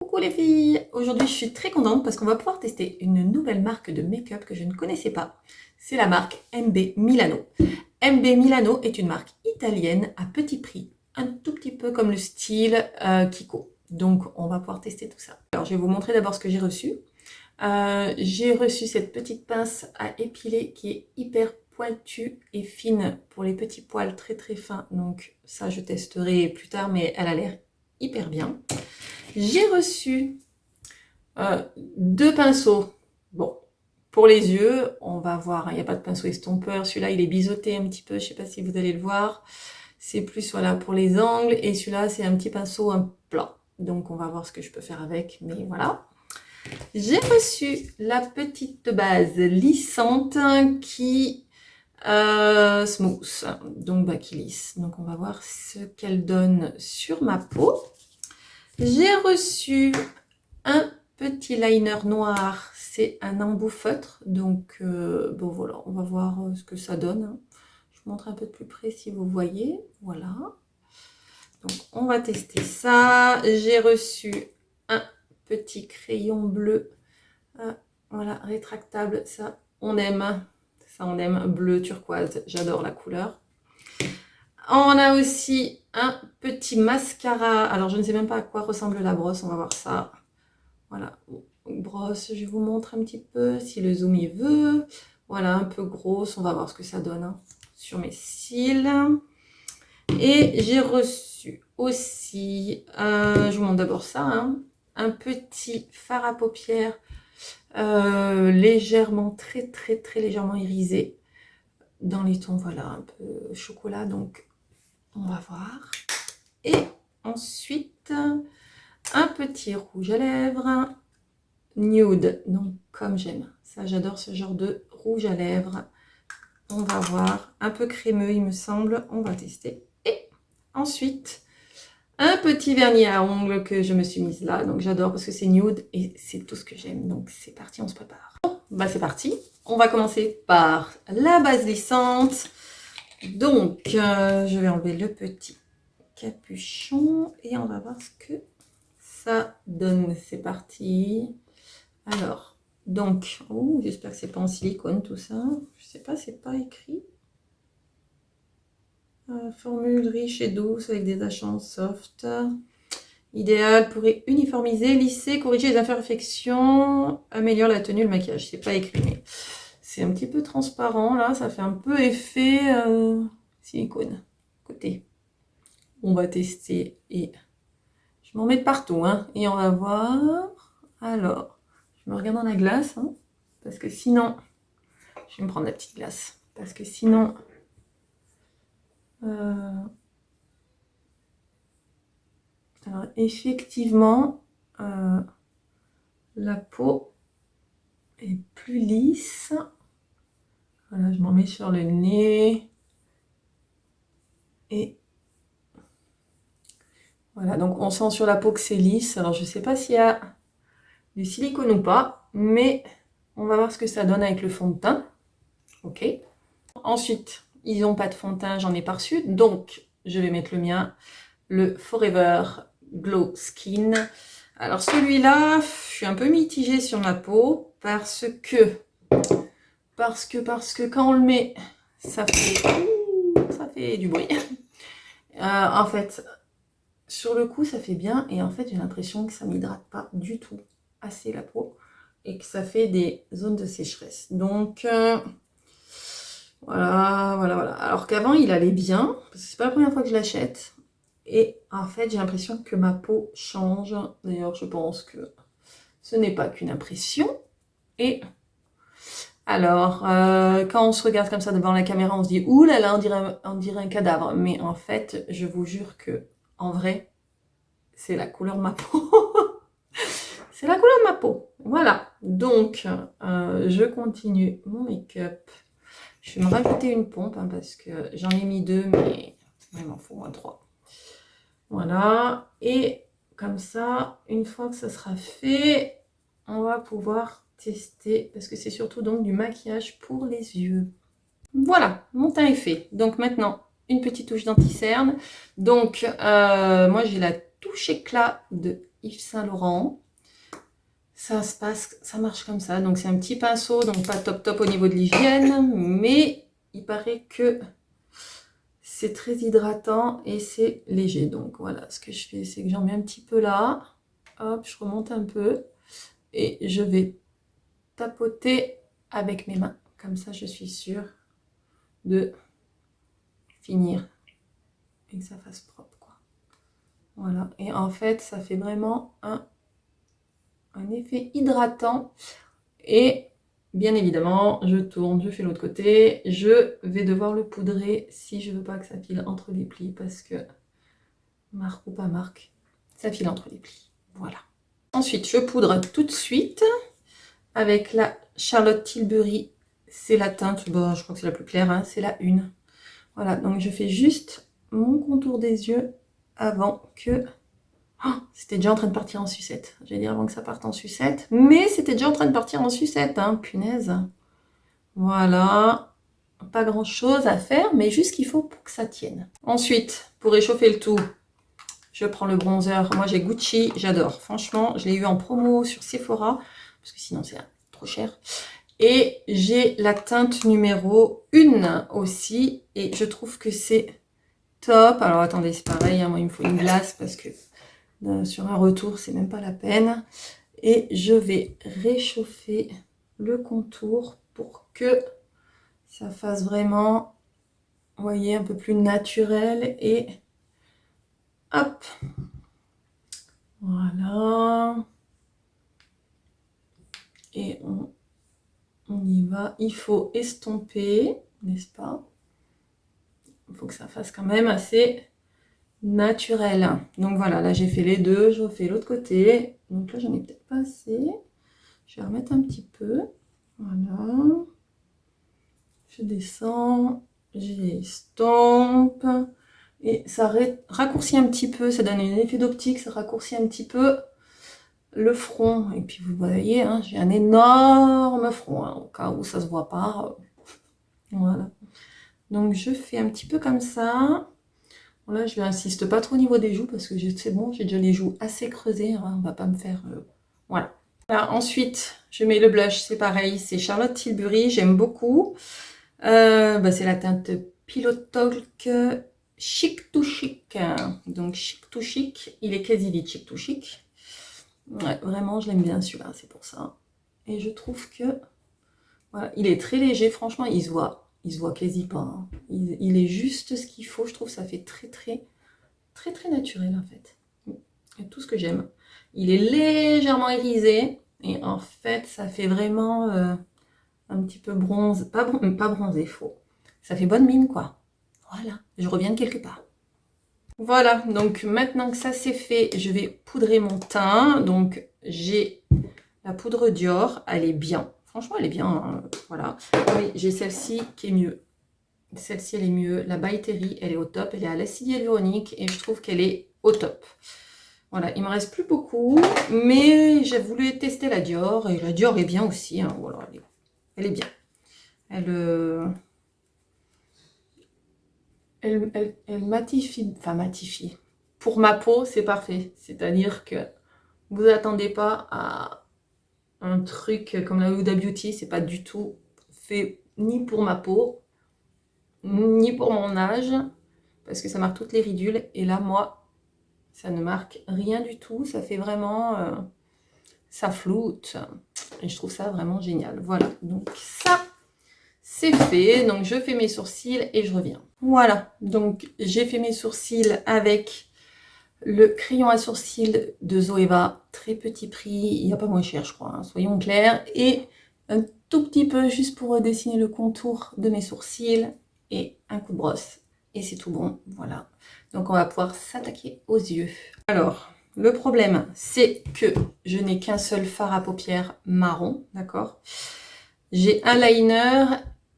Coucou les filles! Aujourd'hui je suis très contente parce qu'on va pouvoir tester une nouvelle marque de make-up que je ne connaissais pas. C'est la marque MB Milano. MB Milano est une marque italienne à petit prix, un tout petit peu comme le style Kiko. Donc on va pouvoir tester tout ça. Alors je vais vous montrer d'abord ce que j'ai reçu. J'ai reçu cette petite pince à épiler qui est hyper pointue et fine pour les petits poils très très fins. Donc ça je testerai plus tard, mais elle a l'air hyper bien. J'ai reçu deux pinceaux. Bon, pour les yeux, on va voir, il n'y a pas de pinceau estompeur. Celui-là, il est biseauté un petit peu, je ne sais pas si vous allez le voir. C'est plus voilà pour les angles. Et celui-là, c'est un petit pinceau un plat. Donc, on va voir ce que je peux faire avec. Mais voilà. J'ai reçu la petite base lissante qui smooth, donc qui lisse. Donc, on va voir ce qu'elle donne sur ma peau. J'ai reçu un petit liner noir, c'est un embout feutre, donc bon voilà, on va voir ce que ça donne. Je vous montre un peu de plus près si vous voyez, voilà. Donc on va tester ça. J'ai reçu un petit crayon bleu, voilà, rétractable, ça on aime, bleu turquoise, j'adore la couleur. On a aussi un petit mascara, alors je ne sais même pas à quoi ressemble la brosse, on va voir ça. Voilà, brosse, je vous montre un petit peu si le zoom y veut. Voilà, un peu grosse, on va voir ce que ça donne sur mes cils. Et j'ai reçu aussi, je vous montre d'abord ça, un petit fard à paupières légèrement, très légèrement irisé. Dans les tons, voilà, un peu chocolat, donc on va voir. Et ensuite, un petit rouge à lèvres. Nude, donc comme j'aime. Ça, j'adore ce genre de rouge à lèvres. On va voir. Un peu crémeux, il me semble. On va tester. Et ensuite, un petit vernis à ongles que je me suis mise là. Donc, j'adore parce que c'est nude et c'est tout ce que j'aime. Donc, c'est parti, on se prépare. Bon, bah, c'est parti. On va commencer par la base lissante. Donc, je vais enlever le petit capuchon et on va voir ce que ça donne. C'est parti. Alors, donc, oh, j'espère que c'est pas en silicone tout ça. Je sais pas, c'est pas écrit. Formule riche et douce avec des tachants soft. Idéal pour uniformiser, lisser, corriger les imperfections, améliore la tenue, le maquillage. C'est pas écrit, mais c'est un petit peu transparent là. Ça fait un peu effet silicone. Côté. On va tester et je m'en mets de partout, et on va voir. Alors. Je me regarde dans la glace, parce que sinon, je vais me prendre la petite glace, parce que sinon, alors effectivement, la peau est plus lisse. Voilà, je m'en mets sur le nez. Et voilà, donc on sent sur la peau que c'est lisse. Alors je ne sais pas s'il y a du silicone ou pas, mais on va voir ce que ça donne avec le fond de teint. Ok. Ensuite, ils n'ont pas de fond de teint, j'en ai pas reçu, donc je vais mettre le mien, le Forever Glow Skin. Alors celui-là, je suis un peu mitigée sur ma peau parce que quand on le met, ça fait du bruit. En fait, sur le coup, ça fait bien et en fait, j'ai l'impression que ça m'hydrate pas du tout assez la peau et que ça fait des zones de sécheresse. Donc voilà. Alors qu'avant, il allait bien, parce que c'est pas la première fois que je l'achète. Et en fait, j'ai l'impression que ma peau change. D'ailleurs, je pense que ce n'est pas qu'une impression. Et alors, quand on se regarde comme ça devant la caméra, on se dit « Ouh là là, on dirait un cadavre ». Mais en fait, je vous jure que, en vrai, c'est la couleur de ma peau. C'est la couleur de ma peau. Voilà. Donc, je continue mon make-up. Je vais me rajouter une pompe parce que j'en ai mis deux, mais il m'en faut moins 3. Voilà. Et comme ça, une fois que ça sera fait, on va pouvoir tester parce que c'est surtout donc du maquillage pour les yeux. Voilà, mon teint est fait. Donc maintenant, une petite touche d'anti-cerne. Donc, moi j'ai la touche éclat de Yves Saint Laurent. Ça se passe, ça marche comme ça. Donc c'est un petit pinceau, donc pas top au niveau de l'hygiène, mais il paraît que c'est très hydratant et c'est léger. Donc voilà, ce que je fais, c'est que j'en mets un petit peu là. Hop, je remonte un peu et je vais tapoter avec mes mains. Comme ça, je suis sûre de finir et que ça fasse propre, quoi. Voilà. Et en fait, ça fait vraiment un effet hydratant. Et bien évidemment, je tourne, je fais l'autre côté. Je vais devoir le poudrer si je veux pas que ça file entre les plis parce que marque ou pas marque, ça file entre les plis. Voilà. Ensuite, je poudre tout de suite avec la Charlotte Tilbury. C'est la teinte, bon, je crois que c'est la plus claire, hein, c'est la 1. Voilà, donc je fais juste mon contour des yeux avant que... Oh, c'était déjà en train de partir en sucette. J'allais dire avant que ça parte en sucette. Mais c'était déjà en train de partir en sucette, hein, punaise. Voilà. Pas grand chose à faire, mais juste ce qu'il faut pour que ça tienne. Ensuite, pour réchauffer le tout, je prends le bronzer. Moi, j'ai Gucci, j'adore. Franchement, je l'ai eu en promo sur Sephora, parce que sinon, c'est trop cher. Et j'ai la teinte numéro 1 aussi. Et je trouve que c'est top. Alors, attendez, c'est pareil. Hein, moi, il me faut une glace parce que sur un retour, c'est même pas la peine. Et je vais réchauffer le contour pour que ça fasse vraiment, vous voyez, un peu plus naturel. Et hop, voilà. Et on y va. Il faut estomper, n'est-ce pas? Il faut que ça fasse quand même assez naturel. Donc voilà, là j'ai fait les deux, je refais l'autre côté. Donc là j'en ai peut-être pas assez. Je vais remettre un petit peu. Voilà. Je descends, j'estompe. Et ça raccourcit un petit peu, ça donne un effet d'optique, ça raccourcit un petit peu le front. Et puis vous voyez, hein, j'ai un énorme front, hein, au cas où ça se voit pas. Voilà. Donc je fais un petit peu comme ça. Bon, là je n'insiste pas trop au niveau des joues parce que c'est bon, j'ai déjà les joues assez creusées. Hein, on va pas me faire... Voilà. Là, ensuite, je mets le blush, c'est pareil, c'est Charlotte Tilbury, j'aime beaucoup. C'est la teinte Pillow Talk Chic to Chic. Donc Chic to Chic, il est quasi dit Chic to Chic. Ouais, vraiment, je l'aime bien celui-là, c'est pour ça. Et je trouve que voilà, il est très léger, franchement, il se voit quasi pas. Hein. Il est juste ce qu'il faut, je trouve, ça fait très naturel en fait. Et tout ce que j'aime. Il est légèrement irisé et en fait, ça fait vraiment un petit peu bronze, pas bronzé, faux. Ça fait bonne mine, quoi. Voilà, je reviens de quelque part. Voilà, donc maintenant que ça c'est fait, je vais poudrer mon teint. Donc j'ai la poudre Dior, elle est bien. Franchement, elle est bien, hein, voilà. Oui, j'ai celle-ci qui est mieux. Celle-ci, elle est mieux. La By Terry, elle est au top. Elle est à l'acide hyaluronique et je trouve qu'elle est au top. Voilà, il me reste plus beaucoup, mais j'ai voulu tester la Dior et la Dior est bien aussi. Hein, voilà, elle est bien. Elle matifie, enfin matifie. Pour ma peau, c'est parfait. C'est-à-dire que vous attendez pas à un truc comme la Huda Beauty, c'est pas du tout fait ni pour ma peau, ni pour mon âge, parce que ça marque toutes les ridules. Et là, moi, ça ne marque rien du tout. Ça fait vraiment... ça floute. Et je trouve ça vraiment génial. Voilà, donc ça... c'est fait, donc je fais mes sourcils et je reviens. Voilà, donc j'ai fait mes sourcils avec le crayon à sourcils de Zoeva, très petit prix, il n'y a pas moins cher je crois, hein, soyons clairs, et un tout petit peu juste pour dessiner le contour de mes sourcils et un coup de brosse. Et c'est tout bon, voilà. Donc on va pouvoir s'attaquer aux yeux. Alors, le problème, c'est que je n'ai qu'un seul fard à paupières marron, d'accord? J'ai un liner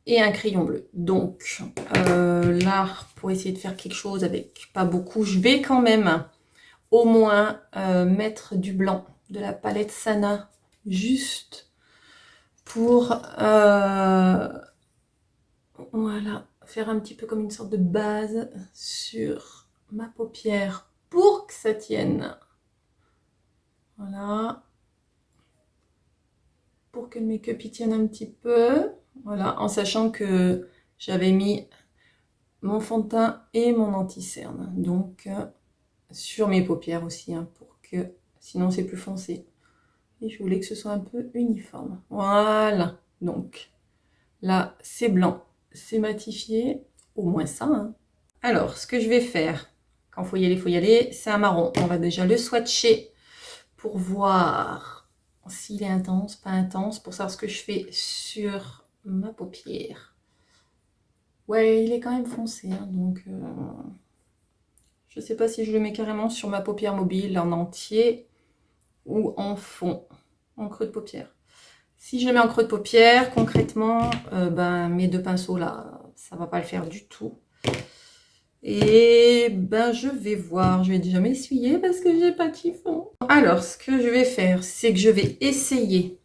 et un crayon bleu. Donc là, pour essayer de faire quelque chose avec pas beaucoup, je vais quand même au moins mettre du blanc de la palette Sana, juste pour voilà, faire un petit peu comme une sorte de base sur ma paupière pour que ça tienne Voilà. Pour que le make-up y tienne un petit peu. Voilà, en sachant que j'avais mis mon fond de teint et mon anti-cerne. Donc, sur mes paupières aussi, hein, pour que... Sinon, c'est plus foncé. Et je voulais que ce soit un peu uniforme. Voilà. Donc, là, c'est blanc. C'est matifié. Au moins ça, hein. Alors, ce que je vais faire, quand il faut y aller, c'est un marron. On va déjà le swatcher pour voir s'il est intense, pas intense, pour savoir ce que je fais sur ma paupière. Ouais, il est quand même foncé, hein, donc je sais pas si je le mets carrément sur ma paupière mobile en entier ou en fond, en creux de paupière. Si je le mets en creux de paupière, concrètement, ben, mes deux pinceaux là, ça va pas le faire du tout. Et ben je vais voir, je vais déjà m'essuyer parce que j'ai pas de chiffon. Alors, ce que je vais faire, c'est que je vais essayer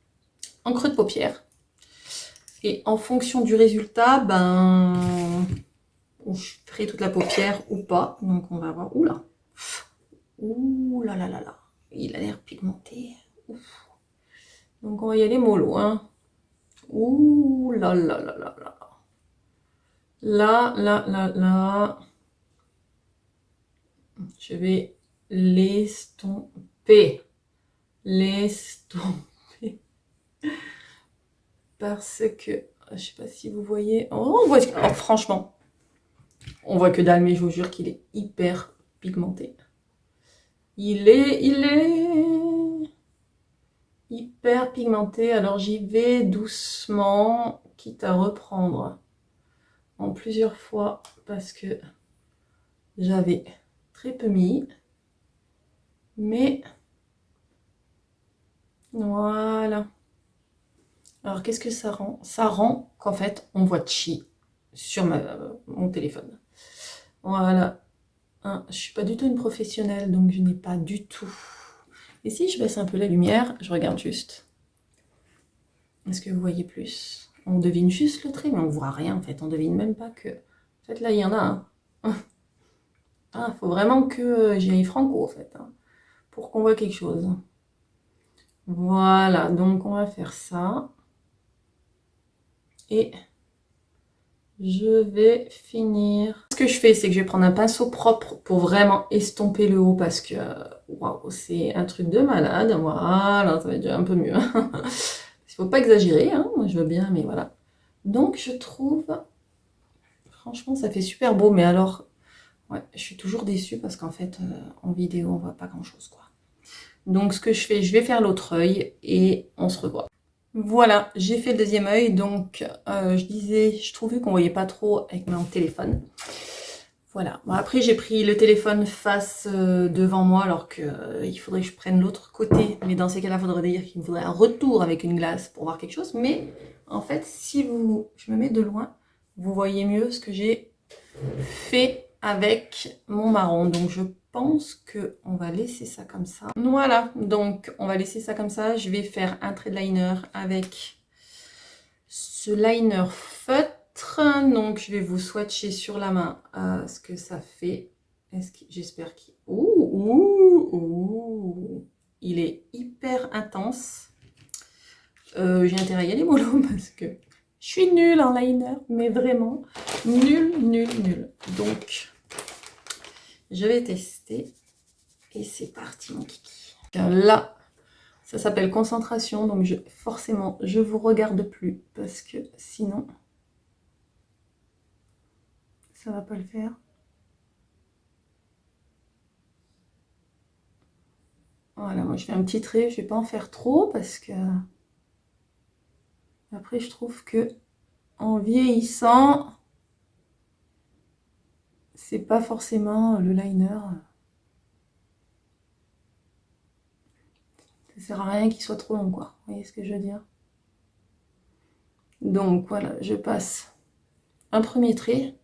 en creux de paupière. Et en fonction du résultat, ben, je ferai toute la paupière ou pas. Donc on va voir. Oula. Ouh là là là là. Il a l'air pigmenté. Ouf. Donc on va y aller mollo, hein. Ouh là là là là là. Là, là, là, là. Je vais l'estomper. L'estomper. Parce que, je sais pas si vous voyez. Oh, on voit, oh, franchement, on voit que dalle, mais je vous jure qu'il est hyper pigmenté. Il est hyper pigmenté. Alors j'y vais doucement, quitte à reprendre en plusieurs fois parce que j'avais très peu mis. Mais voilà. Alors qu'est-ce que ça rend? Ça rend qu'en fait on voit chi sur mon téléphone. Voilà. Hein, je suis pas du tout une professionnelle, donc je n'ai pas du tout. Et si je baisse un peu la lumière, je regarde juste. Est-ce que vous voyez plus? On devine juste le trait, mais on voit rien en fait. On devine même pas que. En fait, là, il y en a un. Ah, faut vraiment que j'y aille franco en fait, hein, pour qu'on voit quelque chose. Voilà, donc on va faire ça. Et je vais finir. Ce que je fais, c'est que je vais prendre un pinceau propre pour vraiment estomper le haut parce que waouh, c'est un truc de malade. Voilà, ça va être déjà un peu mieux. Il faut pas exagérer, hein. Moi je veux bien, mais voilà. Donc je trouve, franchement, ça fait super beau, mais alors, ouais, je suis toujours déçue parce qu'en fait, en vidéo, on voit pas grand-chose, quoi. Donc ce que je fais, je vais faire l'autre œil et on se revoit. Voilà, j'ai fait le deuxième œil, donc je disais, je trouvais qu'on voyait pas trop avec mon téléphone. Voilà, bon, après j'ai pris le téléphone face devant moi alors que il faudrait que je prenne l'autre côté. Mais dans ces cas-là, il faudrait dire qu'il me faudrait un retour avec une glace pour voir quelque chose. Mais en fait, si je me mets de loin, vous voyez mieux ce que j'ai fait avec mon marron. Donc je pense que on va laisser ça comme ça. Voilà, donc on va laisser ça comme ça. Je vais faire un trait de liner avec ce liner feutre. Donc je vais vous swatcher sur la main ce que ça fait. J'espère qu'il... Ouh, il est hyper intense. J'ai intérêt à y aller mollo parce que je suis nulle en liner, mais vraiment nul. Donc je vais tester et c'est parti mon kiki. Là, ça s'appelle concentration, donc forcément je vous regarde plus parce que sinon ça va pas le faire. Voilà, moi je fais un petit trait, je vais pas en faire trop parce que après je trouve que en vieillissant, c'est pas forcément le liner. Ça sert à rien qu'il soit trop long, quoi. Vous voyez ce que je veux dire? Donc voilà, je passe un premier trait.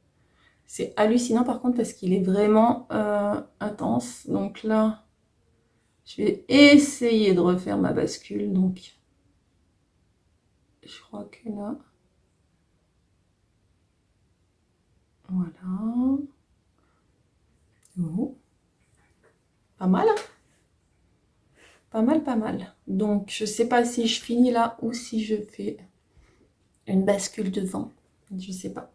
C'est hallucinant par contre parce qu'il est vraiment intense. Donc là, je vais essayer de refaire ma bascule. Donc, je crois que là, voilà. Oh. Pas mal, hein? Pas mal, pas mal. Donc, je sais pas si je finis là ou si je fais une bascule devant. Je sais pas.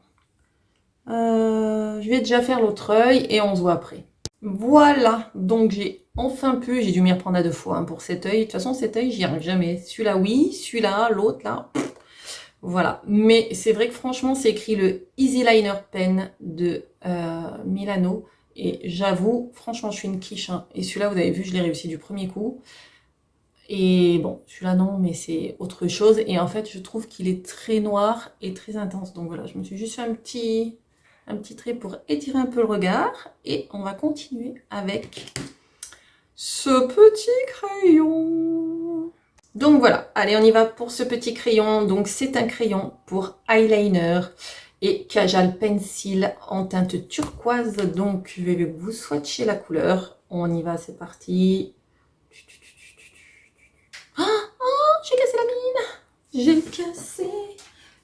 Je vais déjà faire l'autre œil et on se voit après. Voilà, donc j'ai enfin pu, j'ai dû m'y reprendre à 2 fois hein, pour cet œil. De toute façon, cet œil, j'y arrive jamais. Celui-là, oui, celui-là, l'autre, là. Voilà, mais c'est vrai que franchement, c'est écrit le Easy Liner Pen de Milano. Et j'avoue, franchement, je suis une quiche. Hein. Et celui-là, vous avez vu, je l'ai réussi du premier coup. Et bon, celui-là, non, mais c'est autre chose. Et en fait, je trouve qu'il est très noir et très intense. Donc voilà, je me suis juste fait un petit trait pour étirer un peu le regard. Et on va continuer avec ce petit crayon. Donc voilà, allez, on y va pour ce petit crayon. Donc c'est un crayon pour eyeliner et Kajal Pencil en teinte turquoise. Donc je vais vous swatcher la couleur. On y va, c'est parti. Ah, oh, j'ai cassé la mine. J'ai cassé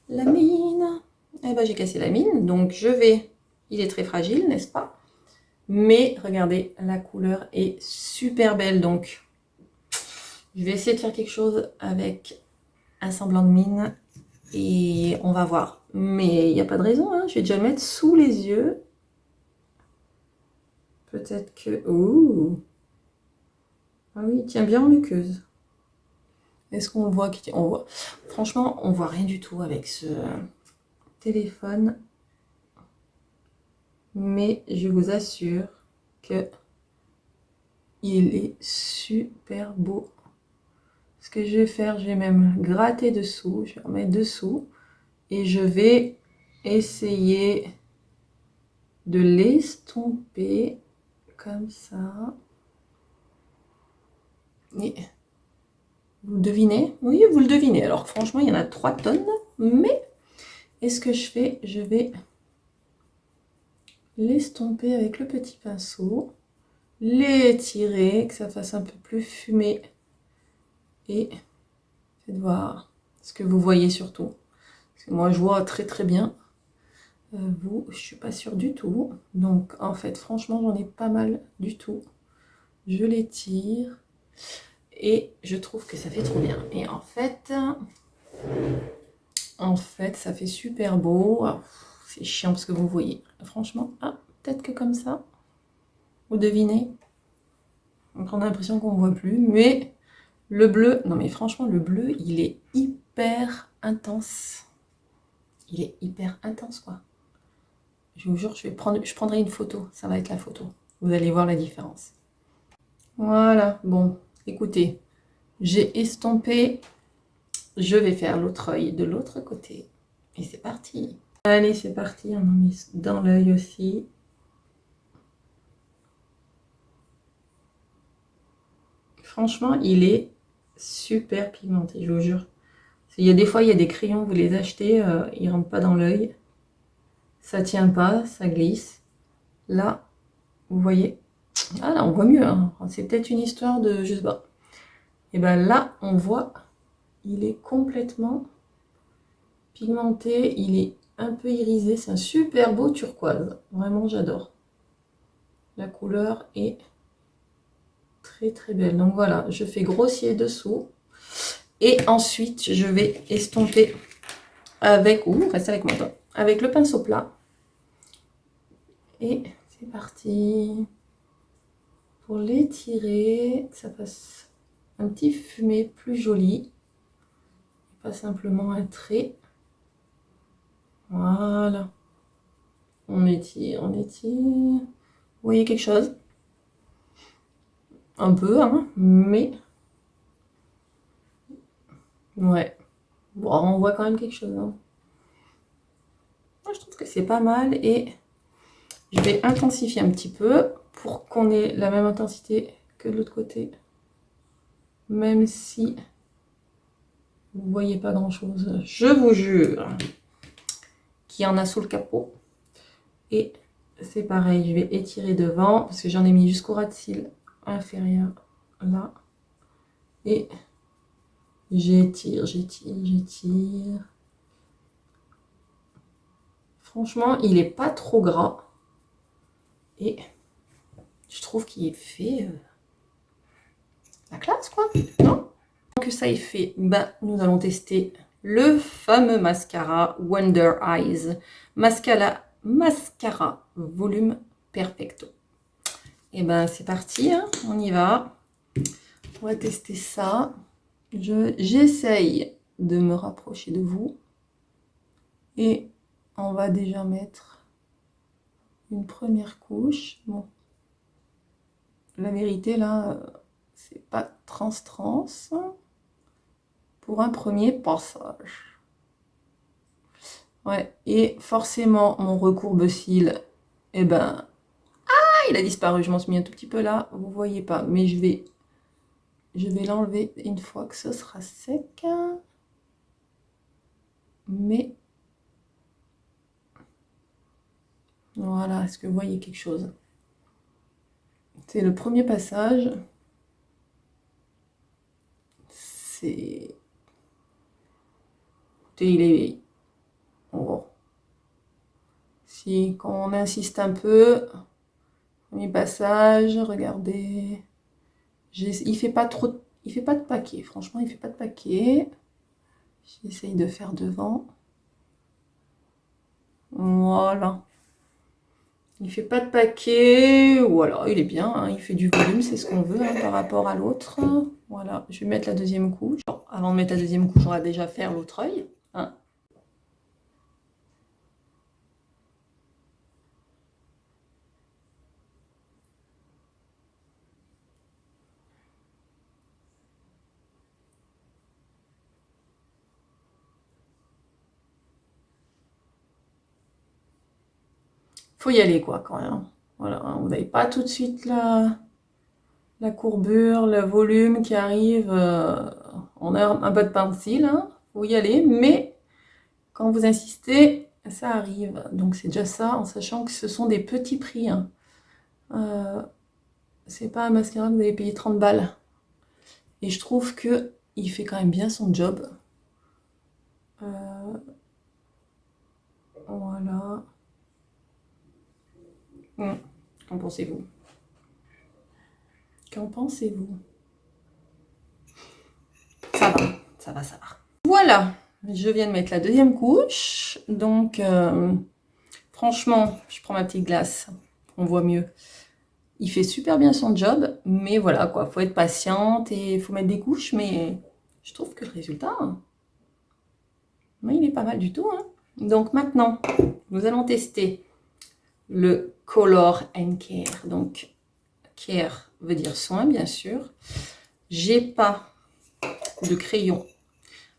la mine. Eh ben j'ai cassé la mine, donc je vais... Il est très fragile, n'est-ce pas? Mais regardez, la couleur est super belle, donc je vais essayer de faire quelque chose avec un semblant de mine et on va voir. Mais il n'y a pas de raison, hein. Je vais déjà le mettre sous les yeux. Peut-être que... Ouh. Ah oui, il tient bien en muqueuse. Est-ce qu'on voit qu'il tient... On voit. Franchement, on voit rien du tout avec ce téléphone. Mais je vous assure que il est super beau. Ce que je vais faire, je vais même gratter dessous. Je vais remettre dessous. Et je vais essayer de l'estomper comme ça. Et vous le devinez? Oui, vous le devinez. Alors franchement, il y en a 3 tonnes. Mais, est-ce que je fais? Je vais l'estomper avec le petit pinceau. L'étirer, que ça fasse un peu plus fumé. Et faites voir ce que vous voyez surtout. Parce que moi, je vois très très bien. Vous, je suis pas sûre du tout. Donc, en fait, franchement, j'en ai pas mal du tout. Je l'étire. Et je trouve que ça fait trop bien. Et en fait, ça fait super beau. C'est chiant parce que vous voyez. Franchement, ah, peut-être que comme ça, vous devinez. Donc on a l'impression qu'on ne voit plus. Mais le bleu, non mais franchement, le bleu, il est hyper intense. Il est hyper intense, quoi. Je vous jure, je prendrai une photo. Ça va être la photo. Vous allez voir la différence. Voilà, bon, écoutez. J'ai estompé. Je vais faire l'autre œil de l'autre côté. Et c'est parti. Allez, c'est parti. On en met dans l'œil aussi. Franchement, il est super pigmenté, je vous jure. Il y a des fois, il y a des crayons, vous les achetez, ils ne rentrent pas dans l'œil. Ça tient pas, ça glisse. Là, vous voyez. Ah là, on voit mieux. Hein. C'est peut-être une histoire de... Je sais pas. Et bien là, on voit, il est complètement pigmenté. Il est un peu irisé. C'est un super beau turquoise. Vraiment, j'adore. La couleur est très très belle. Donc voilà, je fais grossier dessous. Et ensuite, je vais estomper avec... Ouh, reste avec moi, toi. Avec le pinceau plat. Et c'est parti. Pour l'étirer, que ça fasse un petit fumé plus joli. Pas simplement un trait. Voilà. On étire, on étire. Vous voyez quelque chose? Un peu, hein, mais... Ouais. Bon, on voit quand même quelque chose. Hein. Moi, je trouve que c'est pas mal et je vais intensifier un petit peu pour qu'on ait la même intensité que de l'autre côté. Même si vous voyez pas grand chose. Je vous jure qu'il y en a sous le capot. Et c'est pareil, je vais étirer devant parce que j'en ai mis jusqu'au ras de cils inférieur là. Et j'étire, j'étire, j'étire. Franchement, il est pas trop gras. Et je trouve qu'il est fait la classe, quoi, non? Que ça est fait, ben, nous allons tester le fameux mascara Wonder Eyes. Mascara volume perfecto. Et ben, c'est parti, hein, on y va. On va tester ça. J'essaye de me rapprocher de vous. Et on va déjà mettre une première couche. Bon, la vérité, là, c'est pas trans. Pour un premier passage. Ouais, et forcément, mon recourbe-cils, eh ben, il a disparu. Je m'en suis mis un tout petit peu là, vous voyez pas, mais je vais l'enlever une fois que ce sera sec. Mais, voilà, est-ce que vous voyez quelque chose? C'est le premier passage. C'est... Il est... Oh. Si, quand on insiste un peu, premier passage, regardez, il fait pas de paquet, franchement, il fait pas de paquet. J'essaye de faire devant. Voilà. Il fait pas de paquet, voilà, il est bien, hein, il fait du volume, c'est ce qu'on veut, hein, par rapport à l'autre. Voilà, je vais mettre la deuxième couche. Bon, avant de mettre la deuxième couche, on va déjà faire l'autre œil, hein. Faut y aller, quoi, quand même. Voilà, hein, vous n'avez pas tout de suite la courbure, le volume qui arrive. On a un peu de pencil, hein, faut y aller, mais quand vous insistez, ça arrive. Donc c'est déjà ça, en sachant que ce sont des petits prix, hein. C'est pas un mascara que vous avez payé 30 balles. Et je trouve que il fait quand même bien son job. Voilà. Qu'en pensez-vous? Qu'en pensez-vous? Ça va, ça va, ça va. Voilà, je viens de mettre la deuxième couche. Donc, franchement, je prends ma petite glace. On voit mieux. Il fait super bien son job, mais voilà, quoi. Faut être patiente et faut mettre des couches, mais je trouve que le résultat, il est pas mal du tout, hein. Donc maintenant, nous allons tester le Color and Care. Donc, care veut dire soin, bien sûr. J'ai pas de crayon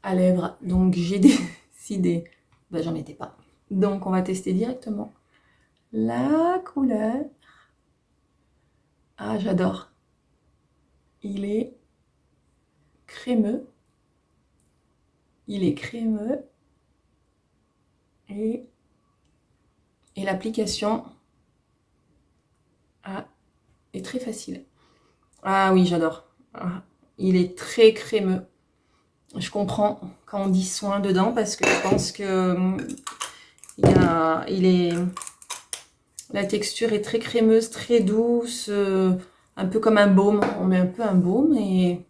à lèvres, donc j'ai décidé, j'en mettais pas. Donc on va tester directement la couleur. Ah, j'adore. Il est crémeux. Il est crémeux. Et l'application est très facile. Ah oui, j'adore. Ah, il est très crémeux. Je comprends quand on dit soin dedans parce que je pense que la texture est très crémeuse, très douce, un peu comme un baume. On met un peu un baume et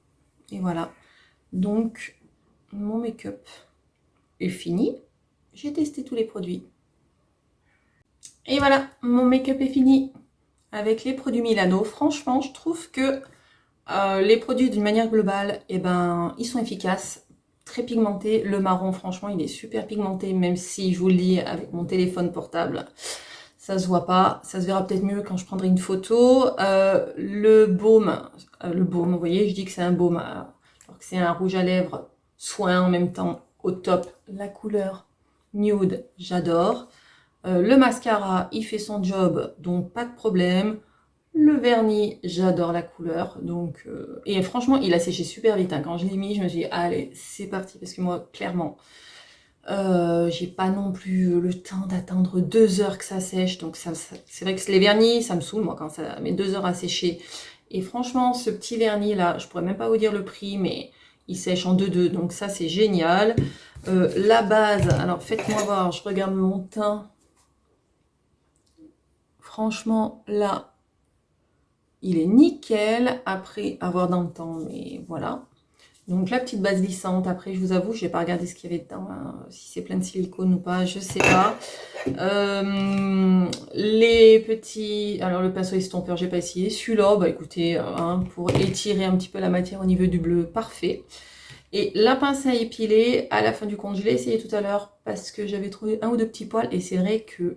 voilà. Donc, mon make-up est fini. J'ai testé tous les produits. Et voilà, mon make-up est fini avec les produits Milano. Franchement, je trouve que les produits d'une manière globale, ils sont efficaces, très pigmentés. Le marron, franchement, il est super pigmenté, même si je vous le dis avec mon téléphone portable, ça se voit pas. Ça se verra peut-être mieux quand je prendrai une photo. Le baume, vous voyez, je dis que c'est un baume, alors que c'est un rouge à lèvres soin en même temps, au top. La couleur nude, j'adore. Le mascara, il fait son job, donc pas de problème. Le vernis, j'adore la couleur. Donc, et franchement, il a séché super vite, hein. Quand je l'ai mis, je me suis dit, allez, c'est parti. Parce que moi, clairement, j'ai pas non plus le temps d'attendre 2 heures que ça sèche. Donc, c'est vrai que les vernis, ça me saoule, moi, quand ça met 2 heures à sécher. Et franchement, ce petit vernis là, je pourrais même pas vous dire le prix, mais il sèche en 2-2. Donc, ça, c'est génial. La base, alors faites-moi voir, je regarde mon teint. Franchement, là, il est nickel après avoir dans le temps, mais voilà. Donc la petite base lissante, après je vous avoue, je n'ai pas regardé ce qu'il y avait dedans, hein, si c'est plein de silicone ou pas, je sais pas. Les petits, alors le pinceau estompeur, j'ai pas essayé. Celui-là, bah écoutez, hein, pour étirer un petit peu la matière au niveau du bleu, parfait. Et la pince à épiler, à la fin du compte, je l'ai essayé tout à l'heure parce que j'avais trouvé un ou deux petits poils et c'est vrai que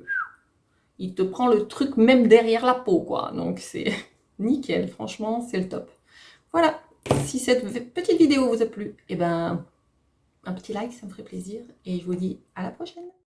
il te prend le truc même derrière la peau, quoi. Donc c'est nickel, franchement, c'est le top. Voilà, si cette petite vidéo vous a plu, eh ben, un petit like, ça me ferait plaisir. Et je vous dis à la prochaine.